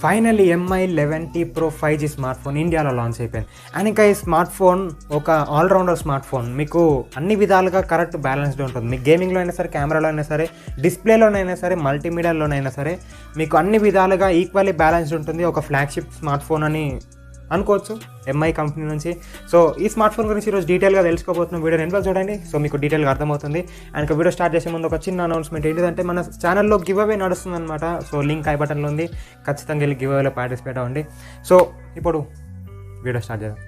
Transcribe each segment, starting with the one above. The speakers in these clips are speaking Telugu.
Finally MI11T Pro 5G smart phone ఇండియాలో లాంచ్ అయిపోయింది. అండ్ ఇంకా ఈ స్మార్ట్ ఫోన్ ఒక ఆల్రౌండర్ స్మార్ట్ ఫోన్. మీకు అన్ని విధాలుగా కరెక్ట్ బ్యాలెన్స్డ్ ఉంటుంది. మీకు గేమింగ్లో అయినా సరే, కెమెరాలో అయినా సరే, డిస్ప్లేలోనైనా సరే, మల్టీమీడియాలోనైనా సరే మీకు అన్ని విధాలుగా ఈక్వల్లీ బ్యాలెన్స్డ్ ఉంటుంది. ఒక ఫ్లాగ్షిప్ స్మార్ట్ ఫోన్ అని అనుకోవచ్చు MI కంపెనీ నుంచి. సో ఈ స్మార్ట్ ఫోన్ గురించి ఈరోజు డీటెయిల్గా తెలుసుకోబోతున్నాం. వీడియో ఎంతో చూడండి, సో మీకు డీటెయిల్గా అర్థమవుతుంది. అండ్ వీడియో స్టార్ట్ చేసే ముందు ఒక చిన్న అనౌన్స్మెంట్ ఏంటిదంటే, మన ఛానల్లో గివ్ అవే నడుస్తుంది అనమాట. సో లింక్ ఐ బటన్లో ఉంది, ఖచ్చితంగా వెళ్ళి గివ్ అవేలో పార్టిసిపేట్ అవ్వండి. సో ఇప్పుడు వీడియో స్టార్ట్ చేద్దాం.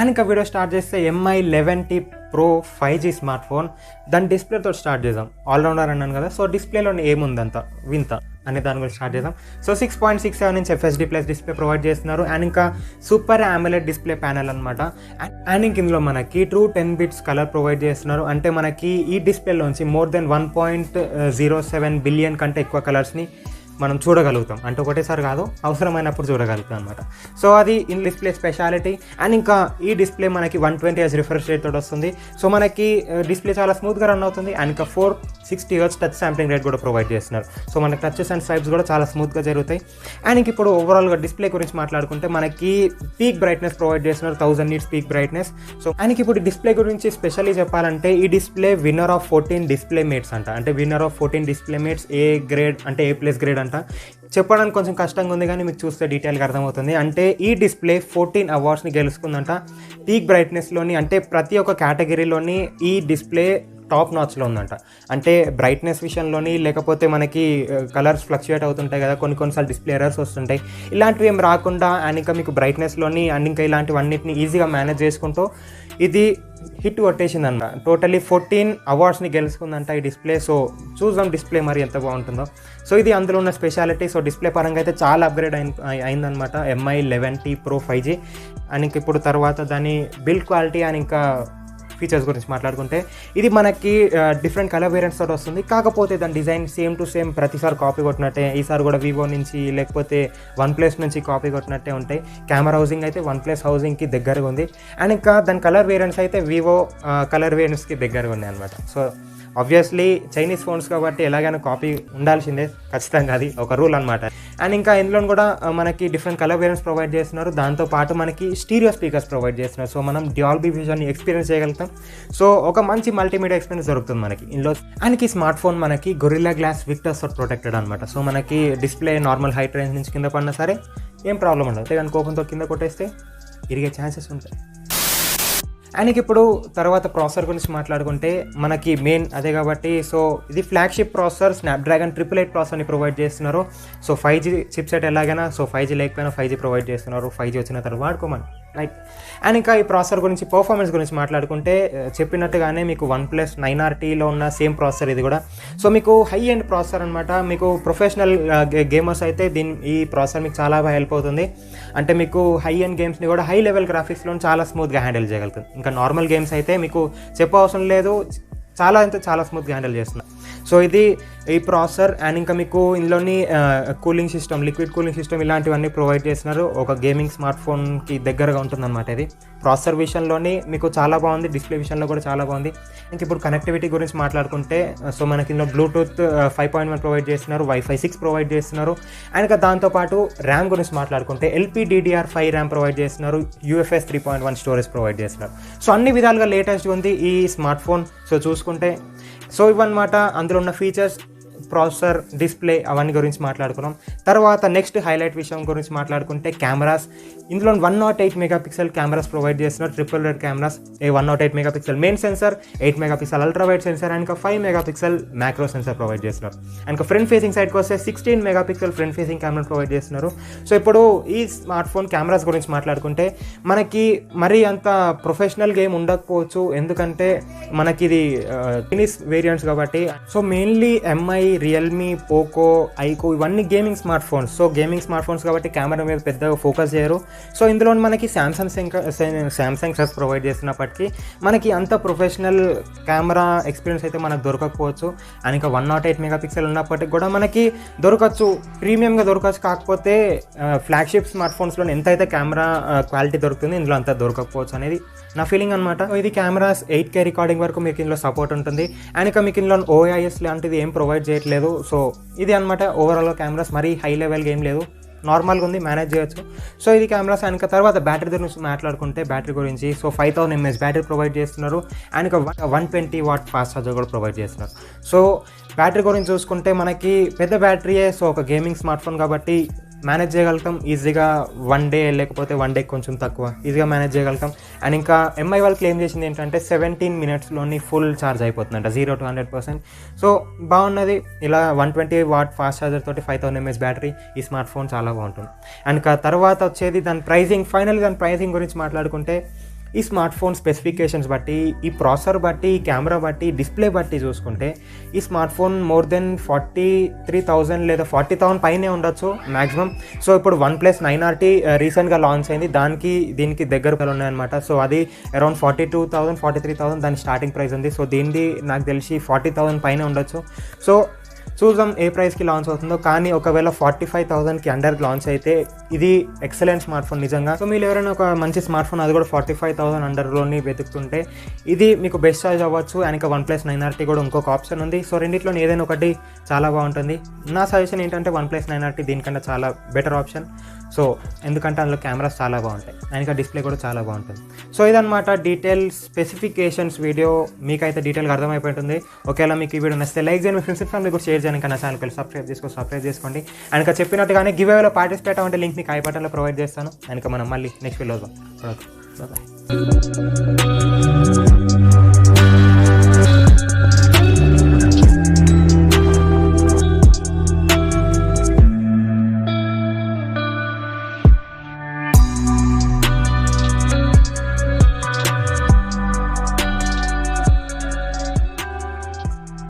అండ్ ఇంకా వీడియో స్టార్ట్ చేస్తే MI11T Pro 5G smart phone. దాని డిస్ప్లేతో స్టార్ట్ చేద్దాం. ఆల్రౌండర్ అన్నాను కదా, సో డిస్ప్లేలో ఏముందంత వింత అనే దాని గురించి స్టార్ట్ చేద్దాం. So 6.67 inch FHD+ display provide చేస్తున్నారు. అండ్ ఇంకా సూపర్ AMOLED డిస్ప్లే ప్యానెల్ అనమాట. అండ్ ఇంక ఇందులో మనకి ట్రూ 10 బిట్స్ కలర్ ప్రొవైడ్ చేస్తున్నారు. అంటే మనకి ఈ డిస్ప్లేలోంచి మోర్ దెన్ 1.07 బిలియన్ కంటే ఎక్కువ కలర్స్ని మనం చూడగలుగుతాం. అంటే ఒకటేసారి కాదు, అవసరమైనప్పుడు చూడగలుగుతాం అనమాట. సో అది ఇన్ డిస్ప్లే స్పెషాలిటీ. అండ్ ఇంకా ఈ డిస్ప్లే మనకి 120Hz రిఫ్రెష్ రేట్ తోటి వస్తుంది. సో మనకి డిస్ప్లే చాలా స్మూత్గా రన్ అవుతుంది. అండ్ ఇంకా 460Hz టచ్ శాంప్లింగ్ రేట్ కూడా ప్రొవైడ్ చేస్తున్నారు. సో మనకి టచెస్ అండ్ స్వైప్స్ కూడా చాలా స్మూత్గా జరుగుతాయి. అండ్ ఇంక ఇప్పుడు ఓవరాల్గా డిస్ప్లే గురించి మాట్లాడుకుంటే మనకి పీక్ బ్రైట్నెస్ ప్రొవైడ్ చేస్తున్నారు, 1000 nits peak brightness. So and ఇప్పుడు డిస్ప్లే గురించి స్పెషల్లీ చెప్పాలంటే, ఈ display winner of 14 display mates అంట. అంటే winner of 14 display mates, A grade అంటే A+ గ్రేడ్ అంట. చెప్పడానికి కొంచెం కష్టంగా ఉంది, కానీ మీకు చూస్తే డీటెయిల్గా అర్థమవుతుంది. అంటే ఈ డిస్ప్లే 14 అవార్డ్స్ని గెలుచుకుందంట పీక్ బ్రైట్నెస్లోని. అంటే ప్రతి ఒక్క కేటగిరీలోని ఈ డిస్ప్లే టాప్ నాచ్లో ఉందంట. అంటే బ్రైట్నెస్ విషయంలోని, లేకపోతే మనకి కలర్స్ ఫ్లక్చుయేట్ అవుతుంటాయి కదా, కొన్నిసార్లు డిస్ప్లే ఎర్రర్స్ వస్తుంటాయి, ఇలాంటివి ఏం రాకుండా. అండ్ ఇంకా మీకు బ్రైట్నెస్లోని అండ్ ఇంకా ఇలాంటివన్నిటిని ఈజీగా మేనేజ్ చేసుకుంటూ ఇది హిట్ కొట్టేసిందంట. టోటలీ 14 అవార్డ్స్ని గెలుచుకుందంట ఈ డిస్ప్లే. సో చూద్దాం డిస్ప్లే మరి ఎంత బాగుంటుందో. సో ఇది అందులో ఉన్న స్పెషాలిటీ. సో డిస్ప్లే పరంగా అయితే చాలా అప్గ్రేడ్ అయిందనమాట MI11T Pro 5G. అండ్ ఇంక ఇప్పుడు తర్వాత దాని బిల్డ్ క్వాలిటీ అండ్ ఇంకా ఫీచర్స్ గురించి మాట్లాడుకుంటే, ఇది మనకి డిఫరెంట్ కలర్ వేరియంట్స్ తోటి వస్తుంది. కాకపోతే దాని డిజైన్ సేమ్ టు సేమ్ ప్రతిసారి కాపీ కొట్టినట్టే. ఈసారి కూడా వివో నుంచి లేకపోతే OnePlus నుంచి కాపీ కొట్టినట్టే ఉంటాయి. కెమెరా హౌసింగ్ అయితే OnePlus హౌసింగ్కి దగ్గరగా ఉంది. అండ్ ఇంకా దాని కలర్ వేరియంట్స్ అయితే వివో కలర్ వేరియంట్స్కి దగ్గరగా ఉన్నాయి అనమాట. సో ఆబ్వియస్లీ చైనీస్ ఫోన్స్ కాబట్టి ఎలాగైనా కాపీ ఉండాల్సిందే, ఖచ్చితంగా అది ఒక రూల్ అనమాట. అండ్ ఇంకా ఇందులో కూడా మనకి డిఫరెంట్ కలర్ వేరియంట్స్ ప్రొవైడ్ చేస్తున్నారు. దాంతోపాటు మనకి స్టీరియో స్పీకర్స్ ప్రొవైడ్ చేస్తున్నారు. సో మనం డాల్బీ విజన్ని ఎక్స్పీరియన్స్ చేయగలుగుతాం. సో ఒక మంచి మల్టీమీడియా ఎక్స్పీరియన్స్ దొరుకుతుంది మనకి ఇందులో. అండ్ ఈ స్మార్ట్ ఫోన్ మనకి గొరిల్లా గ్లాస్ విక్టర్స్ తోటి ప్రొటెక్టెడ్ అనమాట. సో మనకి డిస్ప్లే నార్మల్ హైట్ రేంజ్ నుంచి కింద పడినా సరే ఏం ప్రాబ్లం ఉండదు. అంటే కానీ కోపంతో కింద కొట్టేస్తే ఇరిగే ఛాన్సెస్ ఉంటాయి. అండ్ ఇప్పుడు తర్వాత ప్రాసెసర్ గురించి మాట్లాడుకుంటే, మనకి మెయిన్ అదే కాబట్టి, సో ఇది ఫ్లాగ్షిప్ ప్రాసెసర్ స్నాప్డ్రాగన్ 888 ప్రాసెసర్ని ప్రొవైడ్ చేస్తున్నారు. సో 5G చిప్సెట్ ఎలాగైనా, సో 5G లేకపోయినా 5G ప్రొవైడ్ చేస్తున్నారు. 5G వచ్చిన తర్వాత వాడుకోమని రైట్. అండ్ ఇంకా ఈ ప్రాసెసర్ గురించి పర్ఫార్మెన్స్ గురించి మాట్లాడుకుంటే, చెప్పినట్టుగానే మీకు OnePlus 9RTలో ఉన్న సేమ్ ప్రాసెసర్ ఇది కూడా. సో మీకు హై ఎండ్ ప్రాసెసర్ అనమాట. మీకు ప్రొఫెషనల్ గేమర్స్ అయితే ఈ ప్రాసెసర్ మీకు చాలా బాగా హెల్ప్ అవుతుంది. అంటే మీకు హై ఎండ్ గేమ్స్ని కూడా హై లెవెల్ గ్రాఫిక్స్లో చాలా స్మూత్గా హ్యాండిల్ చేయగలుగుతుంది. ఇంకా నార్మల్ గేమ్స్ అయితే మీకు చెప్పవసరం లేదు, చాలా అంటే చాలా స్మూత్గా హ్యాండిల్ చేస్తున్నారు. సో ఇది ఈ ప్రాసెసర్. అండ్ ఇంకా మీకు ఇందులోని cooling system, liquid cooling system ఇలాంటివన్నీ ప్రొవైడ్ చేస్తున్నారు. ఒక గేమింగ్ స్మార్ట్ ఫోన్కి దగ్గరగా ఉంటుందన్నమాట ఇది. ప్రాసెసర్ విషయంలోని మీకు చాలా బాగుంది, డిస్ప్లే విషయంలో కూడా చాలా బాగుంది. ఇంక ఇప్పుడు కనెక్టివిటీ గురించి మాట్లాడుకుంటే, సో మనకి ఇందులో బ్లూటూత్ 5.1 ప్రొవైడ్ చేస్తున్నారు, Wi-Fi 6 ప్రొవైడ్ చేస్తున్నారు. అండ్ ఇంకా దాంతోపాటు ర్యామ్ గురించి మాట్లాడుకుంటే LPDDR5 ర్యామ్ ప్రొవైడ్ చేస్తున్నారు, UFS 3.1 స్టోరేజ్ ప్రొవైడ్ చేస్తున్నారు. సో అన్ని విధాలుగా లేటెస్ట్గా ఉంది ఈ స్మార్ట్ ఫోన్. సో చూసుకుంటే సో ఇవన్నమాట అందులో ఉన్న ఫీచర్స్, ప్రాసెసర్, డిస్ప్లే అవన్నీ గురించి మాట్లాడుకున్నాం. తర్వాత నెక్స్ట్ హైలైట్ విషయం గురించి మాట్లాడుకుంటే కెమెరాస్. ఇందులో 108 మెగాపిక్సెల్ కెమెరాస్ ప్రొవైడ్ చేస్తున్నారు, triple red cameras. 108 megapixel main sensor, 8 megapixel ultra wide sensor, and 5 megapixel macro sensor provide చేస్తున్నారు. అండ్ ఫ్రంట్ ఫేసింగ్ సైడ్కి వస్తే 16 megapixel front facing camera provide చేస్తున్నారు. సో ఇప్పుడు ఈ స్మార్ట్ ఫోన్ కెమెరాస్ గురించి మాట్లాడుకుంటే, మనకి మరీ అంత ప్రొఫెషనల్ గేమ్ ఉండకపోవచ్చు, ఎందుకంటే మనకి ఇది చైనీస్ వేరియంట్స్ కాబట్టి. So mainly MI Realme, Poco, iQOO ఇవన్నీ gaming smart phones. So gaming smart phones కాబట్టి కెమెరా మీద పెద్దగా ఫోకస్ చేయరు. సో ఇందులో మనకి శాంసంగ్ సెస్ ప్రొవైడ్ చేస్తున్నప్పటికీ మనకి అంత ప్రొఫెషనల్ కెమెరా ఎక్స్పీరియన్స్ అయితే మనకు దొరకకపోవచ్చు. అండ్ ఇంకా 108 మెగాపిక్సెల్ ఉన్నప్పటికీ కూడా మనకి దొరకచ్చు, ప్రీమియంగా దొరకచ్చు. కాకపోతే ఫ్లాగ్షిప్ స్మార్ట్ ఫోన్స్లో ఎంతైతే కెమెరా క్వాలిటీ దొరుకుతుంది ఇందులో అంత దొరకకపోవచ్చు అనేది నా ఫీలింగ్ అనమాట. ఇది కెమెరాస్ 8K రికార్డింగ్ వరకు మీకు ఇందులో సపోర్ట్ ఉంటుంది. అండ్ ఇంకా మీకు ఇందులో OIS లాంటిది ఏం ప్రొవైడ్ చేయట్లేదు. సో ఇది అనమాట ఓవరాల్ కెమెరాస్. మరీ హై లెవెల్గా ఏం లేదు, నార్మల్గా ఉంది, మేనేజ్ చేయొచ్చు. సో ఇది కెమెరాస్. అండ్ తర్వాత బ్యాటరీ గురించి మాట్లాడుకుంటే బ్యాటరీ గురించి సో 5000 mAh బ్యాటరీ ప్రొవైడ్ చేస్తున్నారు. అండ్ ఇంకా 120 వాట్ ఫాస్ట్ ఛార్జర్ కూడా ప్రొవైడ్ చేస్తున్నారు. సో బ్యాటరీ గురించి చూసుకుంటే మనకి పెద్ద బ్యాటరీయే. సో ఒక గేమింగ్ స్మార్ట్ ఫోన్ కాబట్టి మేనేజ్ చేయగలుగుతాం ఈజీగా. 1 డే లేకపోతే 1 డే కొంచెం తక్కువ ఈజీగా మేనేజ్ చేయగలుగుతాం. అండ్ ఇంకా MI వాళ్ళు క్లెయిమ్ చేసింది ఏంటంటే 17 minutesలోని ఫుల్ ఛార్జ్ అయిపోతుందంట 0 to 100%. సో బాగున్నది. ఇలా 120 వాట్ ఫాస్ట్ ఛార్జర్ తోటి 5000 mAh బ్యాటరీ ఈ స్మార్ట్ ఫోన్ చాలా బాగుంటుంది. అండ్ తర్వాత వచ్చేది దాని ప్రైజింగ్. ఫైనల్లీ దాని ప్రైజింగ్ గురించి మాట్లాడుకుంటే ఈ స్మార్ట్ ఫోన్ స్పెసిఫికేషన్స్ బట్టి, ఈ ప్రాసెసర్ బట్టి, ఈ కెమెరా బట్టి, డిస్ప్లే బట్టి చూసుకుంటే ఈ స్మార్ట్ ఫోన్ మోర్ దెన్ 43,000 లేదా 40,000 పైనే ఉండొచ్చు మ్యాక్సిమం. సో ఇప్పుడు OnePlus 9RT రీసెంట్గా లాంచ్ అయింది, దీనికి దగ్గరగా ఉన్నాయన్నమాట. సో అది అరౌండ్ 42,000 43,000 దాని స్టార్టింగ్ ప్రైస్ ఉంది. సో దీనిది నాకు తెలిసి 40,000 పైనే ఉండొచ్చు. సో చూద్దాం ఏ ప్రైస్కి లాంచ్ అవుతుందో. కానీ ఒకవేళ 45,000కి అండర్ లాంచ్ అయితే ఇది ఎక్సలెంట్ స్మార్ట్ ఫోన్ నిజంగా. సో మీరు ఎవరైనా ఒక మంచి స్మార్ట్ ఫోన్ అది కూడా 45,000 అండర్లోని వెతుకుతుంటే ఇది మీకు బెస్ట్ చాయిస్ అవ్వచ్చు. అండ్ ఇంకా OnePlus 9RT కూడా ఇంకొక ఆప్షన్ ఉంది. సో రెండిట్లో ఏదైనా ఒకటి చాలా బాగుంటుంది. నా సజెషన్ ఏంటంటే OnePlus 9RT దీనికంటే చాలా బెటర్ ఆప్షన్. సో ఎందుకంటే అందులో కెమెరాస్ చాలా బాగుంటాయి అండ్ ఇంకా డిస్ప్లే కూడా చాలా బాగుంటుంది. సో ఇదన్నమాట డీటెయిల్ స్పెసిఫికేషన్స్ వీడియో. మీకైతే డీటెయిల్గా అర్థమైపోతుంది. ఒకవేళ మీకు ఈ వీడియో నచ్చితే లైక్ చేయండి, మీ ఫ్రెండ్స్ ఫ్యామిలీ కూడా షేర్ చేయండి. ఇంకా నా ఛానల్కి సబ్స్క్రైబ్ చేసుకోండి. అండ్ ఇంకా చెప్పినట్టుగానే గివ్ అవేలో పార్టిసిపేట్ అవ్వండి, లింక్ మీకు ఐ బటన్లో ప్రొవైడ్ చేస్తాను. అండ్ ఇంకా మనం మళ్ళీ నెక్స్ట్ వీడియోలో చూద్దాం.